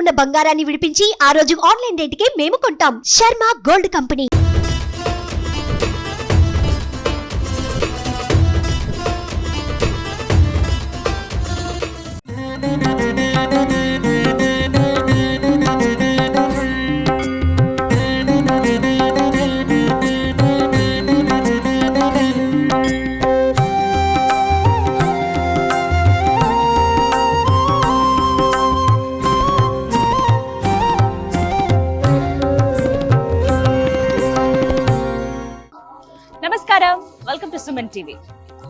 ఉన్న బంగారాన్ని విడిపించి ఆ రోజు ఆన్లైన్ రేటుకే మేము కొంటాం. Sharma gold company. నమస్కారం, welcome to Suman TV.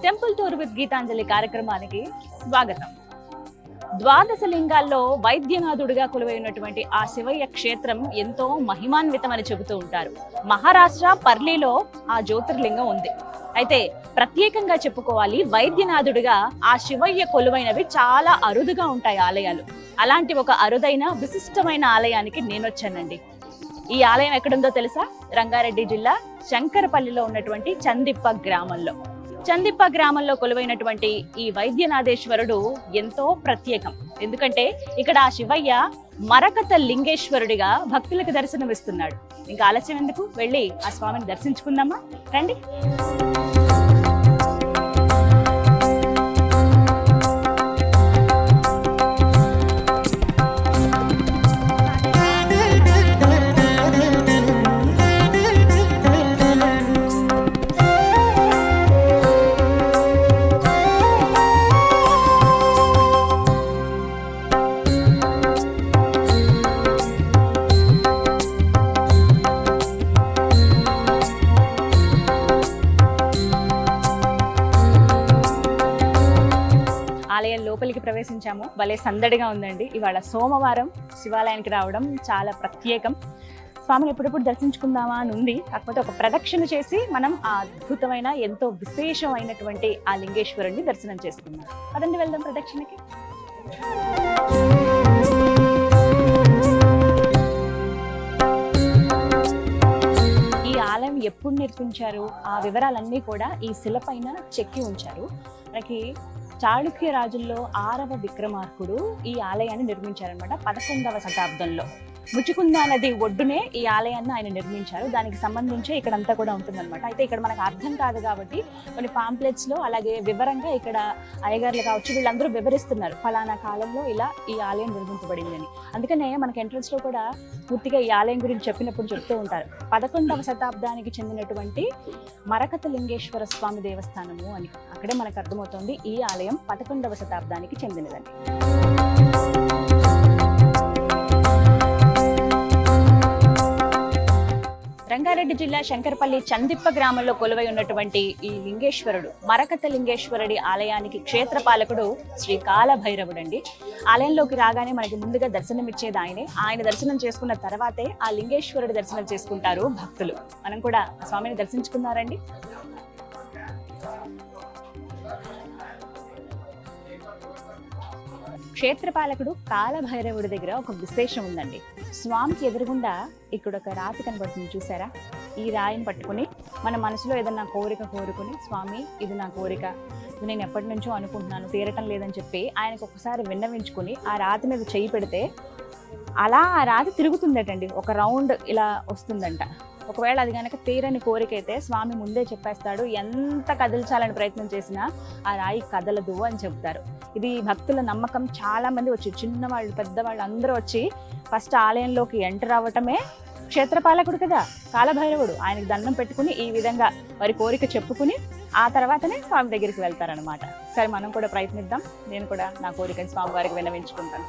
Temple tour with Geethanjali కార్యక్రమానికి స్వాగతం. ద్వాదశ లింగాల్లో వైద్యనాథుడిగా కొలువైనటువంటి ఆ శివయ్య క్షేత్రం ఎంతో మహిమాన్వితమని చెబుతూ ఉంటారు. మహారాష్ట్ర పర్లీలో ఆ జ్యోతిర్లింగం ఉంది. అయితే ప్రత్యేకంగా చెప్పుకోవాలి, వైద్యనాథుడిగా ఆ శివయ్య కొలువైనవి చాలా అరుదుగా ఉంటాయి ఆలయాలు. అలాంటి ఒక అరుదైన విశిష్టమైన ఆలయానికి నేను వచ్చానండి. ఈ ఆలయం ఎక్కడుందో తెలుసా? రంగారెడ్డి జిల్లా శంకరపల్లిలో ఉన్నటువంటి చందిప్ప గ్రామంలో. చందిప్ప గ్రామంలో కొలువైనటువంటి ఈ వైద్యనాథేశ్వరుడు ఎంతో ప్రత్యేకం. ఎందుకంటే ఇక్కడ ఆ శివయ్య మరకత లింగేశ్వరుడిగా భక్తులకు దర్శనమిస్తున్నాడు. ఇంకా ఆలస్యం ఎందుకు, వెళ్ళి ఆ స్వామిని దర్శించుకుందామా? రండి. ఆలయం లోపలికి ప్రవేశించాము. భలే సందడిగా ఉందండి. ఇవాళ సోమవారం శివాలయానికి రావడం చాలా ప్రత్యేకం. స్వామిని ఎప్పుడెప్పుడు దర్శించుకుందామా అని ఉంది. కాకపోతే ఒక ప్రదక్షిణ చేసి మనం ఆ అద్భుతమైన ఎంతో విశేషమైనటువంటి ఆ లింగేశ్వరుణ్ణి దర్శనం చేసుకుందాం. పదండి, వెళ్దాం ప్రదక్షిణకి. ఈ ఆలయం ఎప్పుడు నిర్మించారు, ఆ వివరాలన్నీ కూడా ఈ శిలపైన చెక్కి ఉంచారు. మనకి చాళుక్య రాజుల్లో 6వ విక్రమార్కుడు ఈ ఆలయాన్ని నిర్మించారనమాట. 11వ శతాబ్దంలో ముచుకుంద నది ఒడ్డునే ఈ ఆలయాన్ని ఆయన నిర్మించారు. దానికి సంబంధించి ఇక్కడంతా కూడా ఉంటుందన్నమాట. అయితే ఇక్కడ మనకు అర్థం కాదు కాబట్టి కొన్ని పాంప్లెట్స్ లో అలాగే వివరంగా ఇక్కడ అయ్యగారులు కావచ్చు వీళ్ళందరూ వివరిస్తున్నారు, ఫలానా కాలంలో ఇలా ఈ ఆలయం నిర్మించబడింది అని. అందుకనే మనకి ఎంట్రన్స్ లో కూడా పూర్తిగా ఈ ఆలయం గురించి చెప్పినప్పుడు చెప్తూ ఉంటారు, 11వ శతాబ్దానికి చెందినటువంటి మరకత లింగేశ్వర స్వామి దేవస్థానము అని. అక్కడే మనకు అర్థమవుతుంది ఈ ఆలయం 11వ శతాబ్దానికి చెందినదని. రంగారెడ్డి జిల్లా శంకరపల్లి చందిప్ప గ్రామంలో కొలువై ఉన్నటువంటి ఈ లింగేశ్వరుడు మరకత లింగేశ్వరుడి ఆలయానికి క్షేత్రపాలకుడు శ్రీ కాలభైరవుడు అండి. ఆలయంలోకి రాగానే మనకి ముందుగా దర్శనమిచ్చేది ఆయనే. ఆయన దర్శనం చేసుకున్న తర్వాతే ఆ లింగేశ్వరుడి దర్శనం చేసుకుంటారు భక్తులు. మనం కూడా స్వామిని దర్శించుకున్నారండి. క్షేత్రపాలకుడు కాలభైరవుడి దగ్గర ఒక విశేషం ఉందండి. స్వామికి ఎదురుగుండా ఇక్కడ ఒక రాతి కనబడుతుంది, చూసారా? ఈ రాయిని పట్టుకుని మన మనసులో ఏదన్నా కోరిక కోరుకుని, స్వామి ఇది నా కోరిక, ఇది నేను ఎప్పటి నుంచో అనుకుంటున్నాను, తీరటం లేదని చెప్పి ఆయనకు ఒకసారి విన్నవించుకుని ఆ రాతి మీద చేయి పెడితే అలా ఆ రాతి తిరుగుతుందటండి. ఒక రౌండ్ ఇలా వస్తుందంట. ఒకవేళ అది కనుక తీరని కోరిక అయితే స్వామి ముందే చెప్పేస్తాడు, ఎంత కదిల్చాలని ప్రయత్నం చేసినా ఆ రాయి కదలదు అని చెప్తారు. ఇది భక్తుల నమ్మకం. చాలా మంది వచ్చి, చిన్నవాళ్ళు పెద్దవాళ్ళు అందరూ వచ్చి ఫస్ట్ ఆలయంలోకి ఎంటర్ అవ్వటమే క్షేత్రపాలకుడు కదా కాలభైరవుడు, ఆయనకు దండం పెట్టుకుని ఈ విధంగా వారి కోరిక చెప్పుకుని ఆ తర్వాతనే స్వామి దగ్గరికి వెళ్తారనమాట. సరే, మనం కూడా ప్రయత్నిద్దాం. నేను కూడా నా కోరికని స్వామి వారికి విన్నవించుకుంటాను.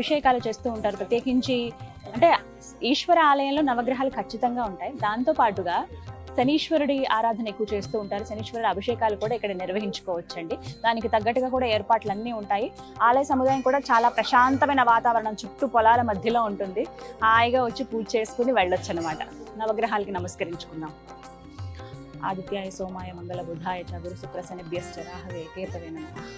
అభిషేకాలు చేస్తూ ఉంటారు. ప్రత్యేకించి అంటే ఈశ్వర ఆలయంలో నవగ్రహాలు ఖచ్చితంగా ఉంటాయి. దాంతో పాటుగా శనీశ్వరుడి ఆరాధన ఎక్కువ చేస్తూ ఉంటారు. శనీశ్వరుడి అభిషేకాలు కూడా ఇక్కడ నిర్వహించుకోవచ్చండి. దానికి తగ్గట్టుగా కూడా ఏర్పాట్లు అన్నీ ఉంటాయి. ఆలయ సముదాయం కూడా చాలా ప్రశాంతమైన వాతావరణం, చుట్టూ పొలాల మధ్యలో ఉంటుంది. హాయిగా వచ్చి పూజ చేసుకుని వెళ్ళొచ్చు అనమాట. నవగ్రహాలకి నమస్కరించుకుందాం. ఆదిత్యాయ సోమాయ మంగళ బుధాయ చ గురు శుక్ర శనిభ్యశ్చ రాహవే కేతవే నమః.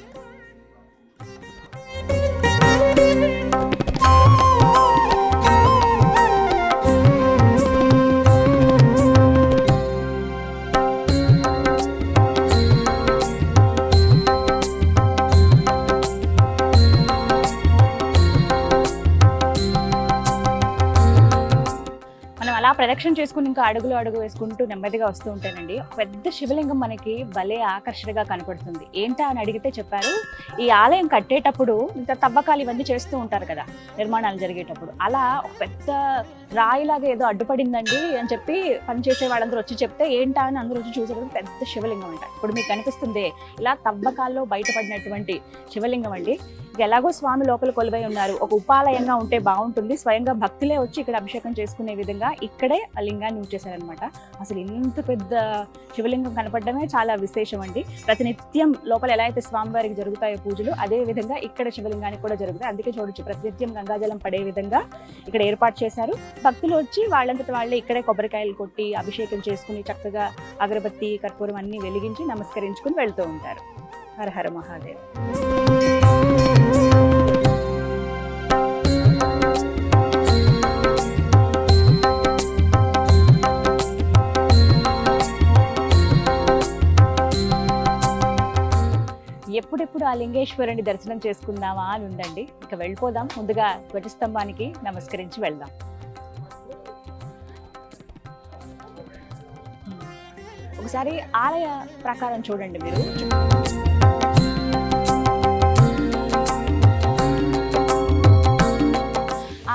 అలా ప్రదక్షిణ చేసుకుని ఇంకా అడుగులు అడుగు వేసుకుంటూ నెమ్మదిగా వస్తూ ఉంటానండి. ఒక పెద్ద శివలింగం మనకి భలే ఆకర్షణగా కనపడుతుంది. ఏంటా అని అడిగితే చెప్పారు, ఈ ఆలయం కట్టేటప్పుడు ఇంత తవ్వకాలు ఇవన్నీ చేస్తూ ఉంటారు కదా నిర్మాణాలు జరిగేటప్పుడు, అలా ఒక పెద్ద రాయిలాగా ఏదో అడ్డుపడిందండి అని చెప్పి పనిచేసే వాళ్ళందరూ వచ్చి చెప్తే ఏంటా అని అందరూ వచ్చి చూసేటప్పుడు పెద్ద శివలింగం అంట. ఇప్పుడు మీకు కనిపిస్తుంది ఇలా తవ్వకాల్లో బయటపడినటువంటి శివలింగం అండి. ఎలాగో స్వామి లోపల కొలువై ఉన్నారు, ఒక ఉపాలయంగా ఉంటే బాగుంటుంది, స్వయంగా భక్తులే వచ్చి ఇక్కడ అభిషేకం చేసుకునే విధంగా ఇక్కడే ఆ లింగాన్ని ఉంచేశారనమాట. అసలు ఇంత పెద్ద శివలింగం కనపడమే చాలా విశేషం అండి. ప్రతినిత్యం లోపల ఎలా అయితే స్వామివారికి జరుగుతాయో పూజలు, అదే విధంగా ఇక్కడ శివలింగానికి కూడా జరుగుతాయి. అందుకే చూడొచ్చు, ప్రతినిత్యం గంగాజలం పడే విధంగా ఇక్కడ ఏర్పాటు చేశారు. భక్తులు వచ్చి వాళ్ళంతట వాళ్ళే ఇక్కడే కొబ్బరికాయలు కొట్టి అభిషేకం చేసుకుని చక్కగా అగరబత్తి కర్పూరం అన్ని వెలిగించి నమస్కరించుకుని వెళ్తూ ఉంటారు. హర హర మహాదేవ్. ఎప్పుడెప్పుడు ఆ లింగేశ్వరుని దర్శనం చేసుకుందామా అని ఉందండి. ఇక వెళ్ళిపోదాం. ముందుగా ధ్వజస్తంభానికి నమస్కరించి వెళ్దాం. ఒకసారి ఆలయ ప్రకారం చూడండి మీరు.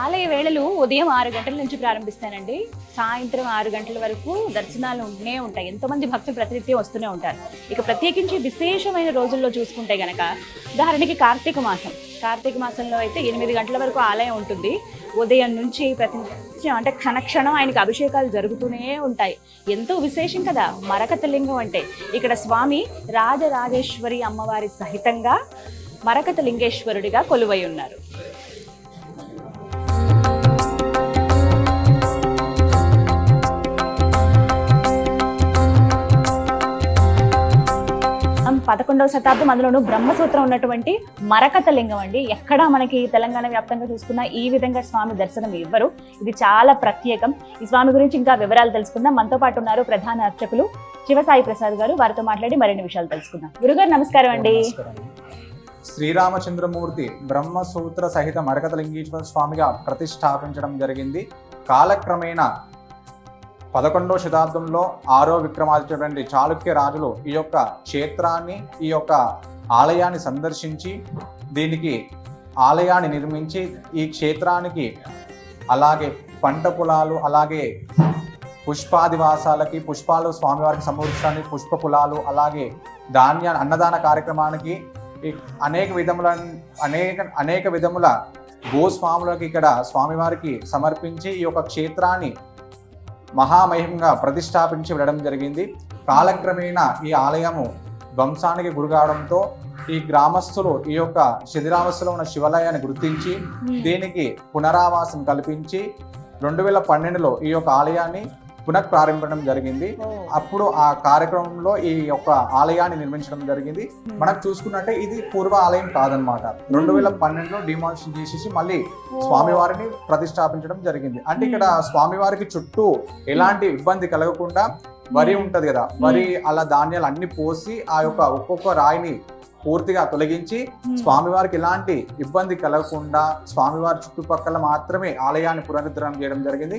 ఆలయ వేళలు ఉదయం 6 గంటల నుంచి ప్రారంభిస్తానండి. సాయంత్రం 6 గంటల వరకు దర్శనాలు ఉంటూనే ఉంటాయి. ఎంతోమంది భక్తులు ప్రతినిత్యం వస్తూనే ఉంటారు. ఇక ప్రత్యేకించి విశేషమైన రోజుల్లో చూసుకుంటే గనక, ఉదాహరణకి కార్తీక మాసంలో అయితే 8 గంటల వరకు ఆలయం ఉంటుంది. ఉదయం నుంచి ప్రతినిత్యం అంటే క్షణక్షణం ఆయనకి అభిషేకాలు జరుగుతూనే ఉంటాయి. ఎంతో విశేషం కదా మరకత లింగం అంటే. ఇక్కడ స్వామి రాజరాజేశ్వరి అమ్మవారి సహితంగా మరకత లింగేశ్వరుడిగా కొలువై ఉన్నారు. పదకొండవ శతాబ్దం, అందులోనూ బ్రహ్మసూత్రం ఉన్నటువంటి మరకత లింగం అండి. ఎక్కడా మనకి తెలంగాణ వ్యాప్తంగా చూసుకున్నా ఈ విధంగా స్వామి దర్శనం ఇవ్వరు. ఇది చాలా ప్రత్యేకం. ఈ స్వామి గురించి ఇంకా వివరాలు తెలుసుకుందాం. మనతో పాటు ఉన్నారు ప్రధాన అర్చకులు శివసాయి ప్రసాద్ గారు. వారితో మాట్లాడి మరిన్ని విషయాలు తెలుసుకుందాం. గురుగారు నమస్కారం అండి. శ్రీరామచంద్రమూర్తి బ్రహ్మసూత్ర సహిత మరకత లింగేశ్వర స్వామిగా ప్రతిష్టాపించడం జరిగింది. కాలక్రమేణా 11వ శతాబ్దంలో 6వ విక్రమాదిత్యుడు చాళుక్య రాజులు ఈ యొక్క క్షేత్రాన్ని, ఈ యొక్క ఆలయాన్ని సందర్శించి దీనికి ఆలయాన్ని నిర్మించి ఈ క్షేత్రానికి అలాగే పంట పొలాలు, అలాగే పుష్పాదివాసాలకి పుష్పాలు స్వామివారికి సమర్పించడానికి పుష్ప పొలాలు, అలాగే అన్నదాన కార్యక్రమానికి అనేక విధముల గోస్వాములకు ఇక్కడ స్వామివారికి సమర్పించి ఈ యొక్క క్షేత్రాన్ని మహామహిమంగా ప్రతిష్టాపించి వెళ్ళడం జరిగింది. కాలక్రమేణా ఈ ఆలయము ధ్వంసానికి గురికావడంతో ఈ గ్రామస్తులు ఈ యొక్క శిథిలావస్థలో ఉన్న శివాలయాన్ని గుర్తించి దీనికి పునరావాసం కల్పించి 2012లో ఈ యొక్క ఆలయాన్ని పునఃప్రారంభించడం జరిగింది. అప్పుడు ఆ కార్యక్రమంలో ఈ యొక్క ఆలయాన్ని నిర్మించడం జరిగింది. మనకు చూసుకున్నట్టే ఇది పూర్వ ఆలయం కాదనమాట. 2012లో డిమాలిషన్ చేసేసి మళ్ళీ స్వామివారిని ప్రతిష్టాపించడం జరిగింది. అంటే ఇక్కడ స్వామివారికి చుట్టూ ఎలాంటి ఇబ్బంది కలగకుండా వరి ఉంటది కదా, వరి అలా ధాన్యాలు అన్ని పోసి ఆ యొక్క ఒక్కొక్క రాయిని పూర్తిగా తొలగించి స్వామివారికి ఎలాంటి ఇబ్బంది కలగకుండా స్వామివారి చుట్టుపక్కల మాత్రమే ఆలయాన్ని పునరుద్ధరణ చేయడం జరిగింది.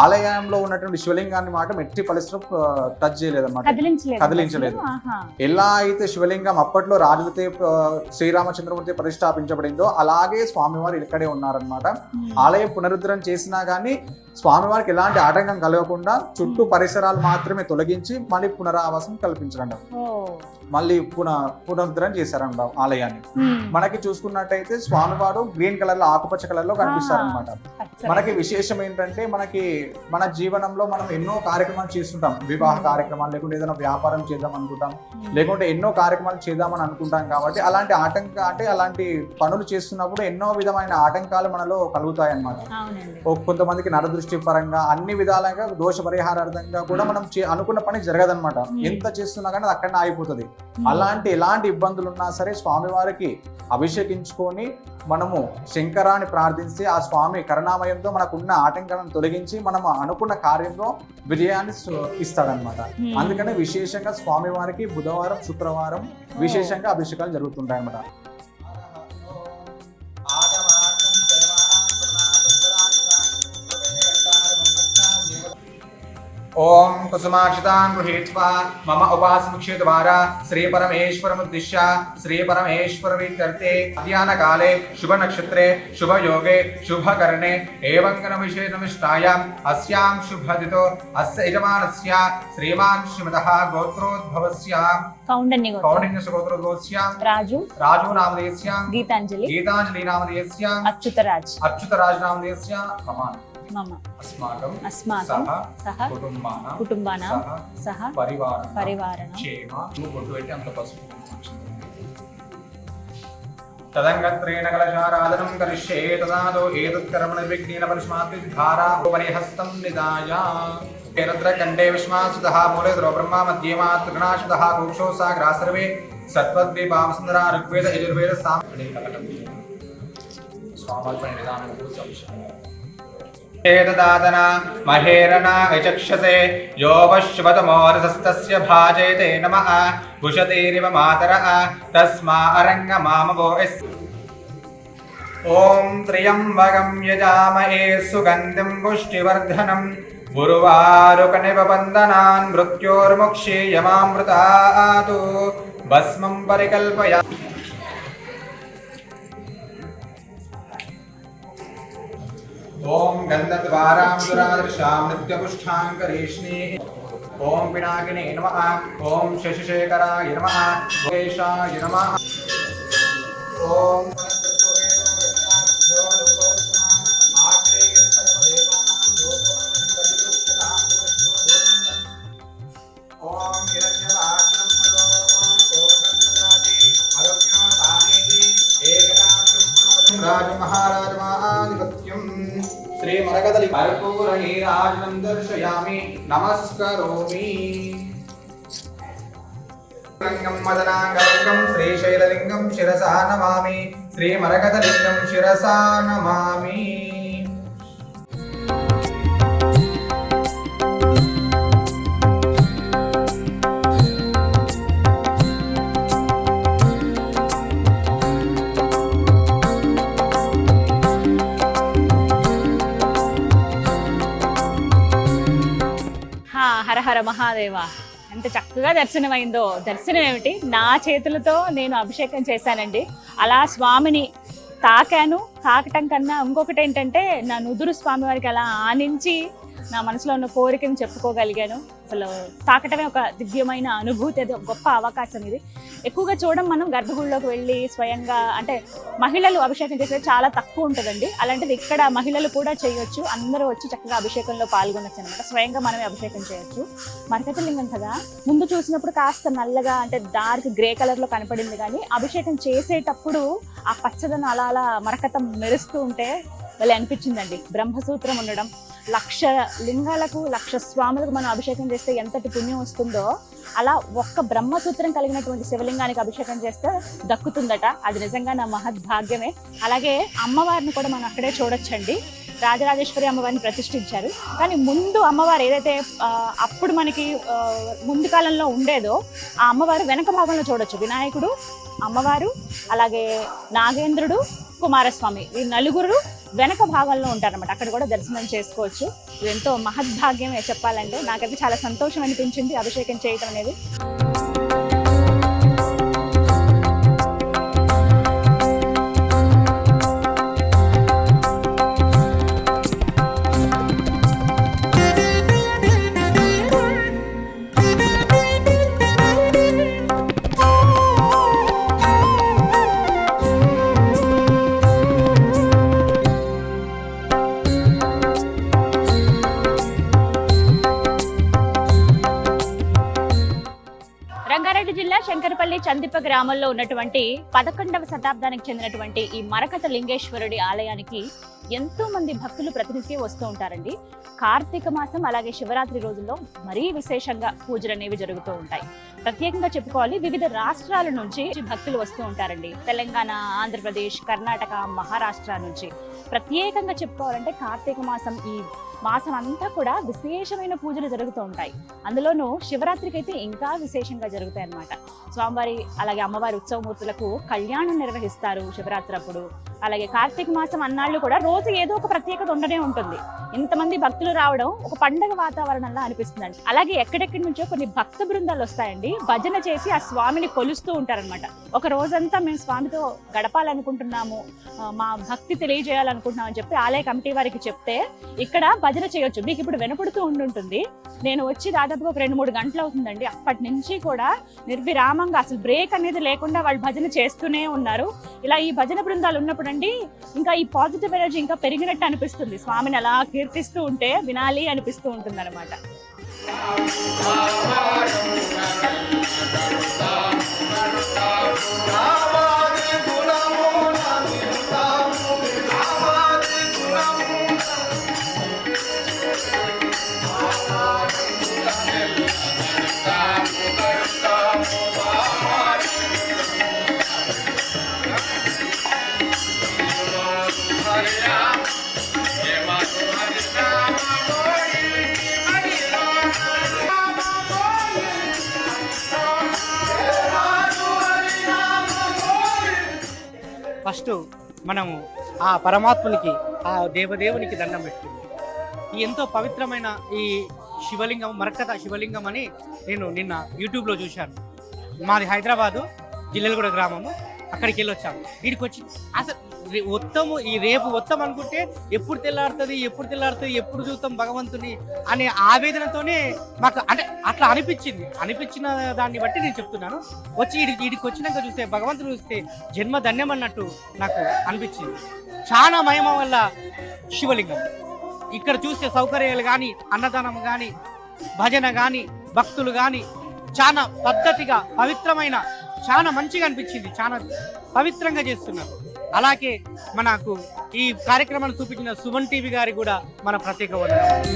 ఆలయంలో ఉన్నటువంటి శివలింగాన్ని మాట ఎట్టి పరిస్థితుల్లో టచ్ చేయలేదన్నమాట, కదిలించలేదు. ఎలా అయితే శివలింగం అప్పట్లో రాజులతో శ్రీరామచంద్రమూర్తి ప్రతిష్టాపించబడిందో అలాగే స్వామివారు ఇక్కడే ఉన్నారనమాట. ఆలయం పునరుద్ధరణ చేసినా గానీ స్వామివారికి ఎలాంటి ఆటంకం కలగకుండా చుట్టూ పరిసరాలు మాత్రమే తొలగించి మళ్ళీ పునరావాసం కల్పించడం, మళ్ళీ పునరుద్ధరణ చేశారంట ఆలయాన్ని. మనకి చూసుకున్నట్టయితే స్వామివారు గ్రీన్ కలర్ లో, ఆకుపచ్చ కలర్ లో కనిపిస్తారనమాట. మనకి విశేషం ఏంటంటే, మనకి మన జీవనంలో మనం ఎన్నో కార్యక్రమాలు చేస్తుంటాం. వివాహ కార్యక్రమాలు, లేకుంటే ఏదైనా వ్యాపారం చేద్దాం అనుకుంటాం, లేకుంటే ఎన్నో కార్యక్రమాలు చేద్దామని అనుకుంటాం. కాబట్టి అలాంటి అలాంటి పనులు చేస్తున్నప్పుడు ఎన్నో విధమైన ఆటంకాలు మనలో కలుగుతాయి అన్నమాట. కొంతమందికి నరదృష్టి పరంగా, అన్ని విధాలుగా దోష పరిహారార్థంగా కూడా మనం అనుకున్న పని జరగదన్నమాట. ఎంత చేస్తున్నా కానీ అది అక్కడనే ఆగిపోతుంది. ఎలాంటి ఇబ్బందులు ఉన్నా సరే స్వామివారికి అభిషేకించుకొని మనము శంకరాన్ని ప్రార్థిస్తే ఆ స్వామి కరుణామయంతో మనకున్న ఆటంకాలను తొలగించి మనం అనుకున్న కార్యంలో విజయాన్ని ఇస్తాడనమాట. అందుకనే విశేషంగా స్వామివారికి బుధవారం, శుక్రవారం విశేషంగా అభిషేకాలు జరుగుతుంటాయి అన్నమాట. ఓం కుసుమాక్షితాం గృహీత్వా మమ ఉపాసముఖ్య ద్వారా శ్రీ పరమేశ్వరముద్దిశ్య శ్రీ పరమేశ్వరమిత్యర్థే మధ్యాహ్నకాలే శుభ నక్షత్రే శుభ యోగే శుభకర్ణే ఏవంగన విషేణమిష్టాయాం అస్యాం శుభదితో అస్య యజమానస్య శ్రీమాన్ శ్రీమతః గోత్రోద్భవస్య కౌండిన్యస్య గోత్రోద్భవస్య రాజు నామధేయస్య గీతాంజలి నామధేయస్య అచ్యుతరాజ్ నామధేయస్య अस्माकं सह कुटुंबानां सह परिवारणं तदंगत्रेण कलशाराधनं करिष्ये तदादौ एतत्कर्मनिर्विघ्नेन परस्माद्विद्धारा उपरि हस्तं निधाय रुद्रकण्डे विश्वासुतः मूले ब्रह्मा मध्ये मातृगणाशुतः कुक्षौ साग्रा सर्वे सत्त्वद्वीपां सुन्दरा ऋग्वेद यजुर्वेद सामवेद स्वामार्पणनिदानं एतदादना महेरना यचक्षसे यो वश्वतमोरसस्तस्य भाजयते नमः भुषतेरिव मातरः तस्मा अरङ्गमामवो ॐ त्र्यम्बकं यजामहे सुगन्धिं पुष्टिवर्धनं गुरुवारुकनिबन्धनान् मृत्योर्मुक्षीयमामृतात् भस्मं परिकल्पया ओम गन्धद्वारां दुरादृशां नित्यपुष्ठाङ्करेष्णे ओम पिनाकिने नमः ओम शशिशेखराय नमः केशाय नमः ओम राज महाराज महाधिपत्यं श्री मरकदली कर्पूर नीराजनं दर्शयामि नमस्करोमि लिंगं मदनांगलिंगं श्रीशैललिंगं शिरसा नमामि श्री मरकदलिंगं शिरसा नमामि హర హర మహాదేవ. ఎంత చక్కగా దర్శనమైందో. దర్శనం ఏమిటి, నా చేతులతో నేను అభిషేకం చేశానండి. అలా స్వామిని తాకాను. తాకటం కన్నా ఇంకొకటి ఏంటంటే, నా నుదురు స్వామివారికి అలా ఆనించి నా మనసులో ఉన్న కోరికను చెప్పుకోగలిగాను. అసలు తాకటమే ఒక దివ్యమైన అనుభూతి. అది ఒక గొప్ప అవకాశం. ఇది ఎక్కువగా చూడడం మనం గర్భగుడిలోకి వెళ్ళి స్వయంగా, అంటే మహిళలు అభిషేకం చేసేది చాలా తక్కువ ఉంటుందండి. అలాంటిది ఇక్కడ మహిళలు కూడా చేయొచ్చు. అందరూ వచ్చి చక్కగా అభిషేకంలో పాల్గొనొచ్చు అనమాట. స్వయంగా మనమే అభిషేకం చేయొచ్చు. మరకతలింగం కదా, ముందు చూసినప్పుడు కాస్త నల్లగా, అంటే డార్క్ గ్రే కలర్లో కనపడింది. కానీ అభిషేకం చేసేటప్పుడు ఆ పచ్చదనం అలా అలా మరకతం మెరుస్తూ ఉంటే వాళ్ళే అనిపించిందండి. బ్రహ్మసూత్రం ఉండడం, 1,00,000 లింగాలకు 1,00,000 స్వాములకు మనం అభిషేకం చేస్తే ఎంతటి పుణ్యం వస్తుందో, అలా ఒక్క బ్రహ్మసూత్రం కలిగినటువంటి శివలింగానికి అభిషేకం చేస్తే దక్కుతుందట. అది నిజంగా నా మహద్భాగ్యమే. అలాగే అమ్మవారిని కూడా మనం అక్కడే చూడొచ్చండి. రాజరాజేశ్వరి అమ్మవారిని ప్రతిష్ఠించారు. కానీ ముందు అమ్మవారు ఏదైతే అప్పుడు మనకి ముందు కాలంలో ఉండేదో, ఆ అమ్మవారు వెనక భాగంలో చూడొచ్చు. వినాయకుడు, అమ్మవారు, అలాగే నాగేంద్రుడు, కుమారస్వామి, ఈ నలుగురు వెనక భాగంలో ఉంటారన్నమాట. అక్కడ కూడా దర్శనం చేసుకోవచ్చు. ఇది ఎంతో మహద్భాగ్యమే చెప్పాలంటే. నాకైతే చాలా సంతోషం అనిపించింది అభిషేకం చేయటం అనేది. తిరుపతి జిల్లా శంకరపల్లి చందిప్ప గ్రామంలో ఉన్నటువంటి 11వ శతాబ్దానికి చెందినటువంటి ఈ మరకత లింగేశ్వరుడి ఆలయానికి ఎంతో మంది భక్తులు ప్రతినిత్యం వస్తూ ఉంటారండి. కార్తీక మాసం అలాగే శివరాత్రి రోజుల్లో మరీ విశేషంగా పూజలు అనేవి జరుగుతూ ఉంటాయి. ప్రత్యేకంగా చెప్పుకోవాలి, వివిధ రాష్ట్రాల నుంచి భక్తులు వస్తూ ఉంటారండి. తెలంగాణ, ఆంధ్రప్రదేశ్, కర్ణాటక, మహారాష్ట్ర నుంచి ప్రత్యేకంగా చెప్పుకోవాలంటే కార్తీక మాసం ఈ మాసం అంతా కూడా విశేషమైన పూజలు జరుగుతూ ఉంటాయి. అందులోనూ శివరాత్రికి అయితే ఇంకా విశేషంగా జరుగుతాయి అన్నమాట. స్వామివారి అలాగే అమ్మవారి ఉత్సవమూర్తులకు కళ్యాణం నిర్వహిస్తారు శివరాత్రి అప్పుడు. అలాగే కార్తీక మాసం అన్నాళ్ళు కూడా రోజు ఏదో ఒక ప్రత్యేకత ఉండనే ఉంటుంది. ఇంతమంది భక్తులు రావడం ఒక పండగ వాతావరణంలా అనిపిస్తుందండి. అలాగే ఎక్కడెక్కడి నుంచో కొన్ని భక్త బృందాలు వస్తాయండి, భజన చేసి ఆ స్వామిని కొలుస్తూ ఉంటారనమాట. ఒక రోజంతా మేము స్వామితో గడపాలనుకుంటున్నాము, మా భక్తి తెలియజేయాలనుకుంటున్నాం అని చెప్పి ఆలయ కమిటీ వారికి చెప్తే ఇక్కడ భజన చేయొచ్చు. మీకు ఇప్పుడు వినపడుతూ ఉండుంటుంది. నేను వచ్చి దాదాపుగా ఒక 2-3 గంటలు అవుతుందండి. అప్పటి నుంచి కూడా నిర్విరామంగా అసలు బ్రేక్ అనేది లేకుండా వాళ్ళు భజన చేస్తూనే ఉన్నారు. ఇలా ఈ భజన బృందాలు ఉన్నప్పుడు అండి ఇంకా ఈ పాజిటివ్ ఎనర్జీ ఇంకా పెరిగినట్టు అనిపిస్తుంది. స్వామిని అలా కీర్తిస్తూ ఉంటే వినాలి అనిపిస్తూ ఉంటుంది అనమాట. ఫస్ట్ మనము ఆ పరమాత్మునికి, ఆ దేవదేవునికి దండం పెట్టుకుంది. ఈ ఎంతో పవిత్రమైన ఈ శివలింగం, మరకత శివలింగం అని నేను నిన్న యూట్యూబ్లో చూశాను. మాది హైదరాబాదు జిల్లెలగూడ గ్రామము. అక్కడికి వెళ్ళి వచ్చాము. వీడికి వచ్చి అసలు మొత్తము ఈ రేపు మొత్తం అనుకుంటే ఎప్పుడు తెల్లారుతుంది ఎప్పుడు చూస్తాం భగవంతుని అనే ఆవేదనతోనే మాకు అంటే అట్లా అనిపించిన దాన్ని బట్టి నేను చెప్తున్నాను. వచ్చి వీడికి వచ్చినాక చూస్తే భగవంతుని చూస్తే జన్మ ధన్యం అన్నట్టు నాకు అనిపించింది. చాలా మహిమ వల్ల శివలింగం ఇక్కడ చూస్తే సౌకర్యాలు కానీ, అన్నదానం కానీ, భజన కానీ, భక్తులు కానీ చాలా పద్ధతిగా పవిత్రమైన చాలా మంచిగా అనిపించింది. చాలా పవిత్రంగా చేస్తున్నారు. అలాగే మనకు ఈ కార్యక్రమాన్ని చూపించిన సుమన్ టీవీ గారి కూడా మన ప్రత్యేక వందనాలు.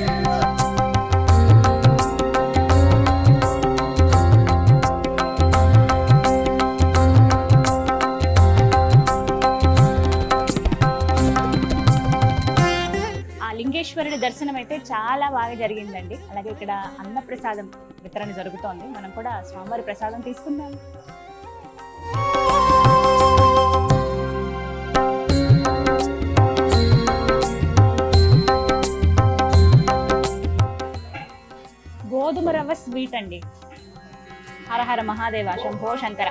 లింగేశ్వరుడి దర్శనం అయితే చాలా బాగా జరిగిందండి. అలాగే ఇక్కడ అన్నప్రసాదం వితరణ జరుగుతోంది. మనం కూడా స్వామివారి ప్రసాదం తీసుకుందాం. గోధుమ రవ్వ స్వీట్ అండి. హరహర మహాదేవ, శంభో శంకర.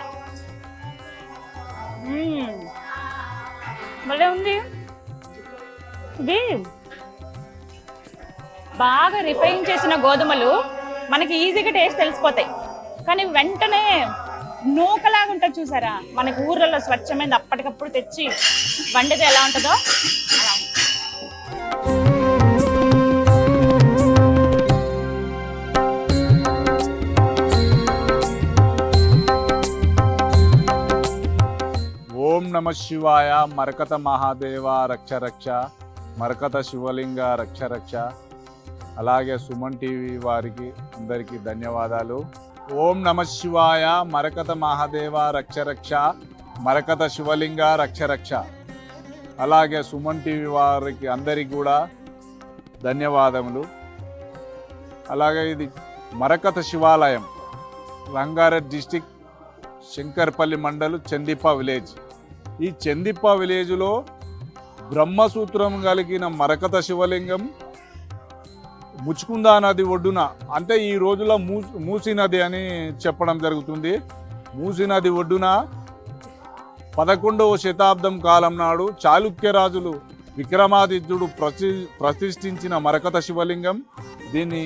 భలే ఉంది. ఇది బాగా రిఫైన్ చేసిన గోధుమలు మనకి ఈజీగా టేస్ట్ తెలిసిపోతాయి, కానీ వెంటనే నూకలాగా ఉంటుంది చూసారా. మనకి ఊర్లలో స్వచ్ఛమైనది అప్పటికప్పుడు తెచ్చి వండితే ఎలా ఉంటుందో అలా. ఓం నమ శివాయ. మరకత మహాదేవ రక్ష రక్ష, మరకత శివలింగ రక్ష రక్ష. అలాగే సుమన్ టీవీ వారికి అందరికీ ధన్యవాదాలు. ఓం నమ శివాయ. మరకత మహాదేవ రక్ష రక్ష, మరకత శివలింగ రక్ష రక్ష. అలాగే సుమన్ టీవీ వారికి అందరికీ కూడా ధన్యవాదములు. అలాగే ఇది మరకత శివాలయం, రంగారెడ్డి డిస్టిక్, శంకర్పల్లి మండలు, చందిప్ప విలేజ్. ఈ చందిప్ప విలేజ్లో బ్రహ్మసూత్రం కలిగిన మరకత శివలింగం ముచ్చుకుందా నది ఒడ్డున, అంటే ఈ రోజులో మూసీ నది అని చెప్పడం జరుగుతుంది. మూసీ నది ఒడ్డున 11వ శతాబ్దం కాలం నాడు చాళుక్య రాజులు విక్రమాదిత్యుడు ప్రతిష్ఠించిన మరకత శివలింగం. దీన్ని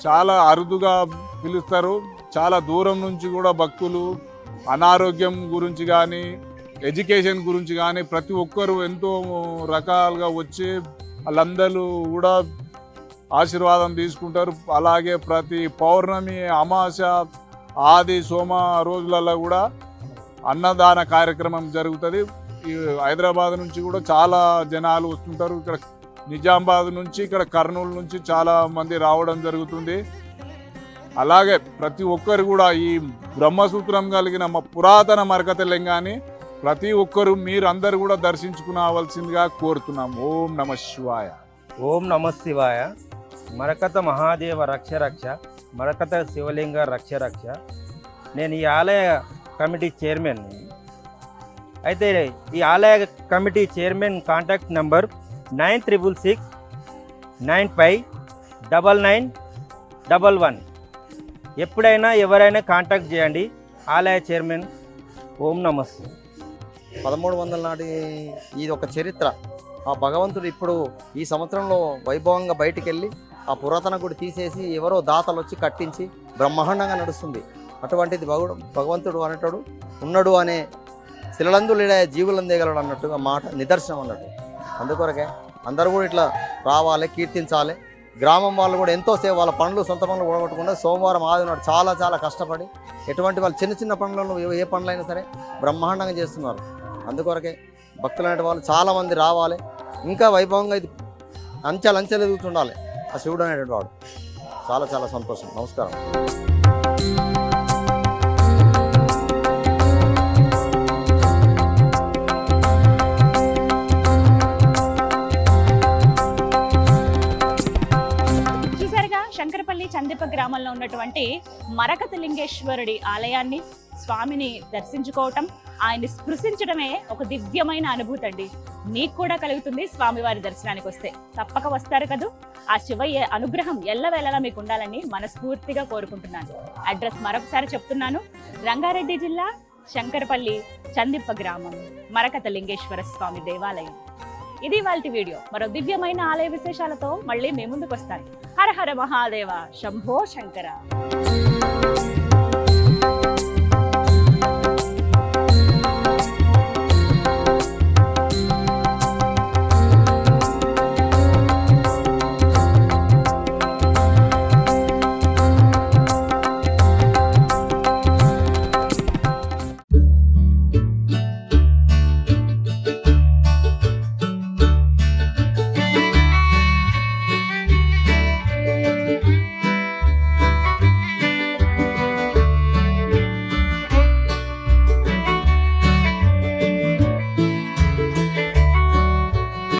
చాలా అరుదుగా పిలుస్తారు. చాలా దూరం నుంచి కూడా భక్తులు అనారోగ్యం గురించి కానీ, ఎడ్యుకేషన్ గురించి కానీ ప్రతి ఒక్కరు ఎంతో రకాలుగా వచ్చి వాళ్ళందరూ కూడా ఆశీర్వాదం తీసుకుంటారు. అలాగే ప్రతి పౌర్ణమి, అమావాస్య ఆది సోమ రోజులలో కూడా అన్నదాన కార్యక్రమం జరుగుతుంది. ఈ హైదరాబాద్ నుంచి కూడా చాలా జనాలు వస్తుంటారు. ఇక్కడ నిజామాబాద్ నుంచి, ఇక్కడ కర్నూలు నుంచి చాలా మంది రావడం జరుగుతుంది. అలాగే ప్రతి ఒక్కరు కూడా ఈ బ్రహ్మసూత్రం కలిగిన మా పురాతన మరకత లింగాన్ని ప్రతి ఒక్కరు మీరందరూ కూడా దర్శించుకునవలసిందిగా కోరుతున్నాం. ఓం నమ శివాయ. ఓం నమ శివాయ. మరకత మహాదేవ రక్ష రక్ష, మరకత శివలింగ రక్ష రక్ష. నేను ఈ ఆలయ కమిటీ చైర్మన్. అయితే ఈ ఆలయ కమిటీ చైర్మన్ కాంటాక్ట్ నంబర్ 9669599911. ఎప్పుడైనా ఎవరైనా కాంటాక్ట్ చేయండి. ఆలయ చైర్మన్. ఓం నమస్తే. 1300 నాటి ఇది ఒక చరిత్ర. ఆ భగవంతుడు ఇప్పుడు ఈ సంవత్సరంలో వైభవంగా బయటికి వెళ్ళి ఆ పురాతన గుడి తీసేసి ఎవరో దాతలు వచ్చి కట్టించి బ్రహ్మాండంగా నడుస్తుంది. అటువంటిది భగవంతుడు అనేటోడు ఉన్నాడు అనే శిలలందులేడే జీవులందేగలడు అన్నట్టుగా మాట నిదర్శనం అన్నట్టు. అందుకొరకే అందరూ కూడా ఇట్లా రావాలి, కీర్తించాలి. గ్రామం వాళ్ళు కూడా ఎంతో సేవ, వాళ్ళ పనులు సొంత పనులు ఓడగొట్టకుండా సోమవారం ఆదినాడు చాలా చాలా కష్టపడి ఎటువంటి వాళ్ళు చిన్న చిన్న పనులను ఏ పనులైనా సరే బ్రహ్మాండంగా చేస్తున్నారు. అందుకొరకే భక్తులైన వాళ్ళు చాలామంది రావాలి. ఇంకా వైభవంగా ఇది అంచెలు ఎదుగుతుండాలి ఆ శివుడు అనేటువంటి వాడు. చాలా చాలా సంతోషం. నమస్కారం. శంకరపల్లి చందిప్ప గ్రామంలో ఉన్నటువంటి మరకత లింగేశ్వరుడి ఆలయాన్ని, స్వామిని దర్శించుకోవటం, ఆయన్ని స్పృశించడమే ఒక దివ్యమైన అనుభూతి అండి. మీకు కూడా కలుగుతుంది స్వామివారి దర్శనానికి వస్తే. తప్పక వస్తారు కదూ. ఆ శివయ్య అనుగ్రహం ఎల్లవేళలా మీకు ఉండాలని మనస్ఫూర్తిగా కోరుకుంటున్నాను. అడ్రస్ మరొకసారి చెప్తున్నాను. రంగారెడ్డి జిల్లా శంకరపల్లి చందిప్ప గ్రామం, మరకత లింగేశ్వర స్వామి దేవాలయం. ఇది వాళ్ళ వీడియో. మరో దివ్యమైన ఆలయ విశేషాలతో మళ్ళీ మీ ముందుకు వస్తాను. హర హర మహాదేవ, శంభో శంకర.